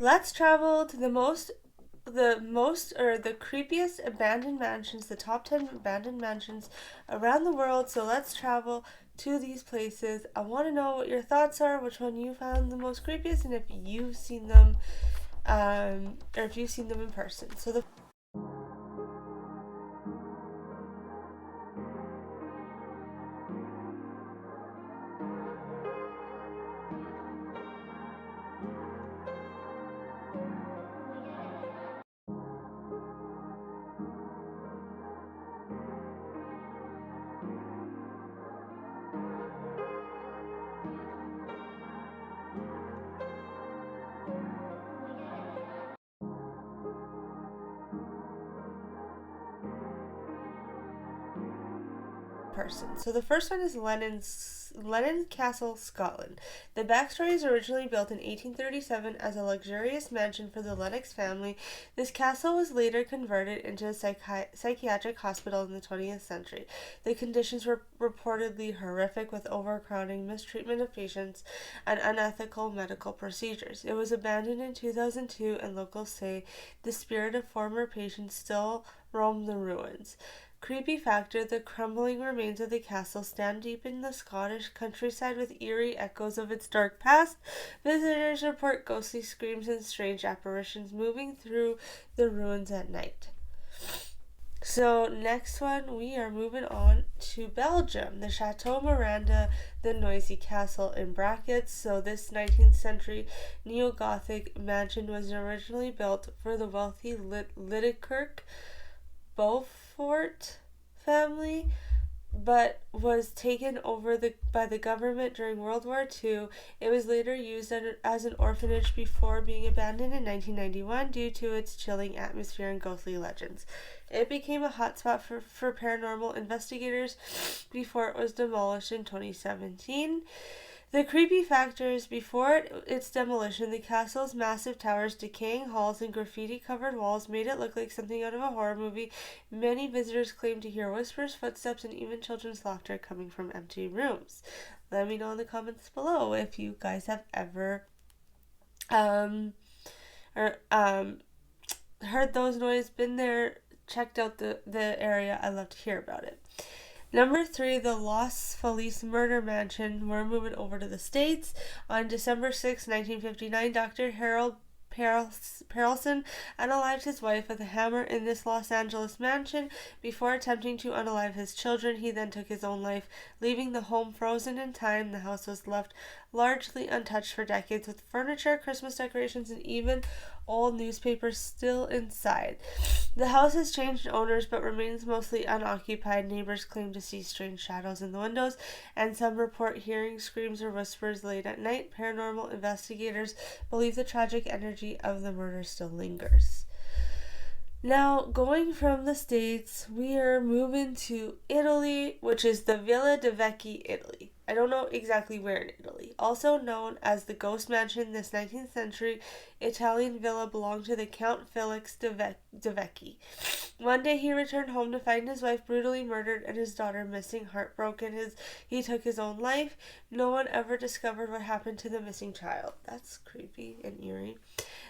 Let's travel to the creepiest abandoned mansions, the top 10 abandoned mansions around the world. So let's travel to these places. I want to know what your thoughts are, which one you found the most creepiest, and if you've seen them, or if you've seen them in person. So the So the first one is Lennon Castle, Scotland. The backstory is originally built in 1837 as a luxurious mansion for the Lennox family. This castle was later converted into a psychiatric hospital in the 20th century. The conditions were reportedly horrific, with overcrowding, mistreatment of patients, and unethical medical procedures. It was abandoned in 2002, and locals say the spirit of former patients still roam the ruins. Creepy factor: the crumbling remains of the castle stand deep in the Scottish countryside with eerie echoes of its dark past. Visitors report ghostly screams and strange apparitions moving through the ruins at night. So next one, we are moving on to Belgium. The Chateau Miranda, the noisy castle in brackets. So this 19th century neo-Gothic mansion was originally built for the wealthy Lidekirk Beaufort family, but was taken over by the government during World War II. It was later used as an orphanage before being abandoned in 1991 due to its chilling atmosphere and ghostly legends. It became a hotspot for paranormal investigators before it was demolished in 2017. The creepy factors: before its demolition, the castle's massive towers, decaying halls, and graffiti-covered walls made it look like something out of a horror movie. Many visitors claim to hear whispers, footsteps, and even children's laughter coming from empty rooms. Let me know in the comments below if you guys have ever heard those noises, been there, checked out the area. I'd love to hear about it. Number 3, the Los Feliz murder mansion. We're moving over to the States. On December 6, 1959, Dr. Harold Perelson unalived his wife with a hammer in this Los Angeles mansion. Before attempting to unalive his children, he then took his own life, leaving the home frozen in time. The house was left largely untouched for decades, with furniture, Christmas decorations, and even old newspapers still inside. The house has changed owners but remains mostly unoccupied. Neighbors claim to see strange shadows in the windows, and some report hearing screams or whispers late at night. Paranormal investigators believe the tragic energy of the murder still lingers. Now, going from the States, we are moving to Italy, which is the Villa de Vecchi, Italy. I don't know exactly where in Italy. Also known as the Ghost Mansion, this 19th century Italian villa belonged to the Count Felix de Vecchi. One day he returned home to find his wife brutally murdered and his daughter missing. Heartbroken, he took his own life. No one ever discovered what happened to the missing child. That's creepy and eerie.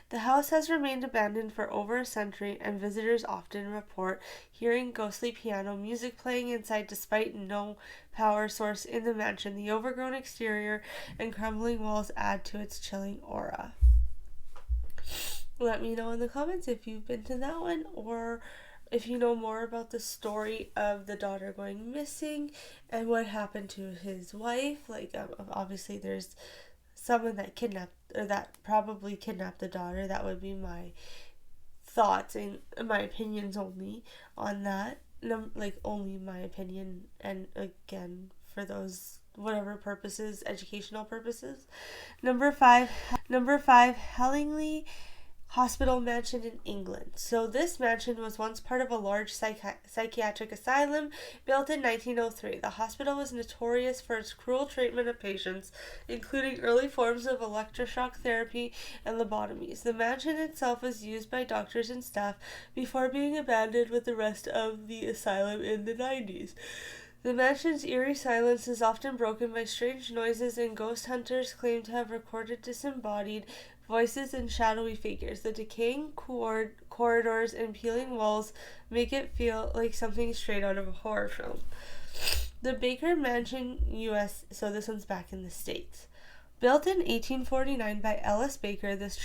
The house has remained abandoned for over a century, and visitors often report hearing ghostly piano music playing inside despite no power source in the mansion. The overgrown exterior and crumbling walls add to its chilling aura. Let me know in the comments if you've been to that one, or if you know more about the story of the daughter going missing and what happened to his wife. Like, obviously there's someone that kidnapped, or that probably kidnapped the daughter. That would be my thoughts and my opinions only on that. Like, only my opinion, and again, for those whatever purposes, educational purposes. Number 5, Hellingly Hospital Mansion in England. So this mansion was once part of a large psychiatric asylum built in 1903. The hospital was notorious for its cruel treatment of patients, including early forms of electroshock therapy and lobotomies. The mansion itself was used by doctors and staff before being abandoned with the rest of the asylum in the 90s. The mansion's eerie silence is often broken by strange noises, and ghost hunters claim to have recorded disembodied voices and shadowy figures. The decaying corridors and peeling walls make it feel like something straight out of a horror film. The Baker Mansion, U.S., so this one's back in the States. Built in 1849 by Ellis Baker, this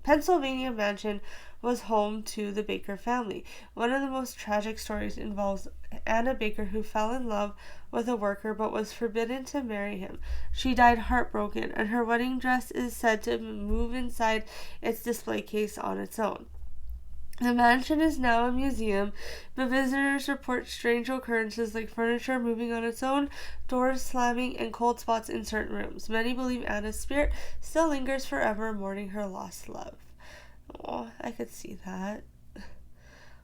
Pennsylvania mansion was home to the Baker family. One of the most tragic stories involves Anna Baker, who fell in love with a worker but was forbidden to marry him. She died heartbroken, and her wedding dress is said to move inside its display case on its own. The mansion is now a museum, but visitors report strange occurrences like furniture moving on its own, doors slamming, and cold spots in certain rooms. Many believe Anna's spirit still lingers forever, mourning her lost love. Oh, I could see that.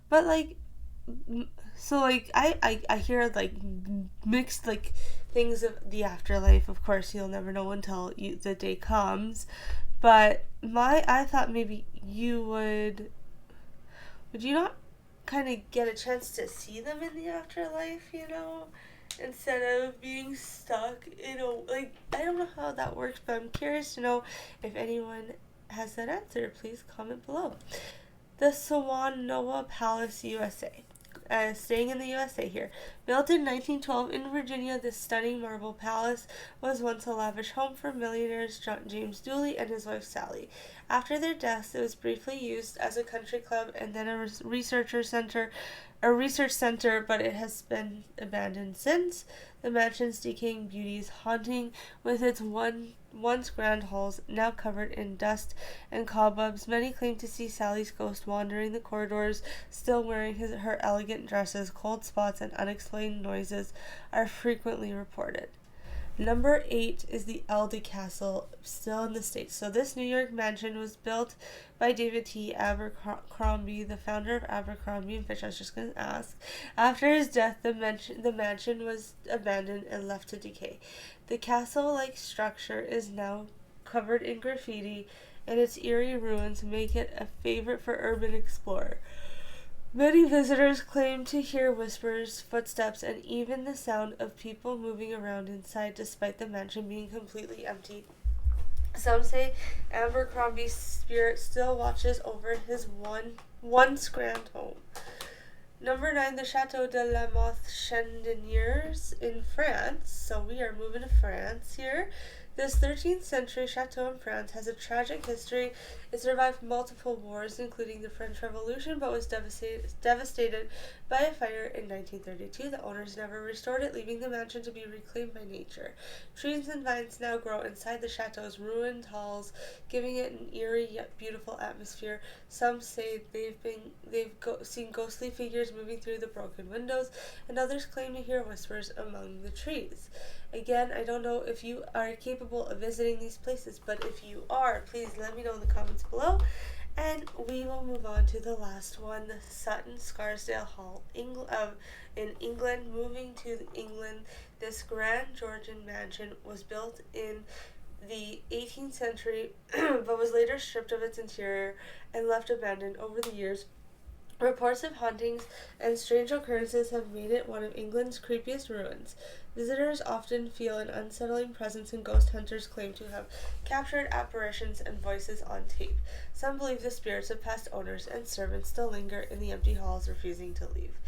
But like, so like I hear like mixed like things of the afterlife. Of course, you'll never know until the day comes. But I thought maybe you would you not kind of get a chance to see them in the afterlife, instead of being stuck in a, like, I don't know how that works, but I'm curious to know if anyone has that answer. Please comment below. The Sawanoa Palace, USA. Staying in the USA here. Built in 1912 in Virginia, this stunning marble palace was once a lavish home for millionaires James Dooley and his wife Sally. After their deaths, it was briefly used as a country club and then a research center, but it has been abandoned since. The mansion's decaying beauty is haunting, with its once grand halls now covered in dust and cobwebs. Many claim to see Sally's ghost wandering the corridors, still wearing her elegant dresses. Cold spots and unexplained noises are frequently reported. Number 8 is the Elde Castle, still in the States. So this New York mansion was built by David T. Abercrombie, the founder of Abercrombie & Fitch. I was just going to ask. After his death, the mansion was abandoned and left to decay. The castle-like structure is now covered in graffiti, and its eerie ruins make it a favorite for urban explorer. Many visitors claim to hear whispers, footsteps, and even the sound of people moving around inside, despite the mansion being completely empty. Some say Abercrombie's spirit still watches over his once grand home. Number 9, the Chateau de la Mothe Chandeliers in France. So we are moving to France here. This 13th century chateau in France has a tragic history. It survived multiple wars, including the French Revolution, but was devastated by a fire in 1932. The owners never restored it, leaving the mansion to be reclaimed by nature. Trees and vines now grow inside the chateau's ruined halls, giving it an eerie yet beautiful atmosphere. Some say they've seen ghostly figures moving through the broken windows, and others claim to hear whispers among the trees. Again, I don't know if you are capable of visiting these places, but if you are, please let me know in the comments below. And we will move on to the last one, the Sutton Scarsdale Hall in England. Moving to England, this grand Georgian mansion was built in the 18th century, but was later stripped of its interior and left abandoned over the years. Reports of hauntings and strange occurrences have made it one of England's creepiest ruins. Visitors often feel an unsettling presence, and ghost hunters claim to have captured apparitions and voices on tape. Some believe the spirits of past owners and servants still linger in the empty halls, refusing to leave.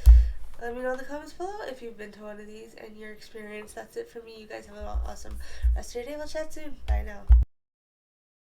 Let me know in the comments below if you've been to one of these and your experience. That's it for me. You guys have an awesome rest of your day. We'll chat soon. Bye now.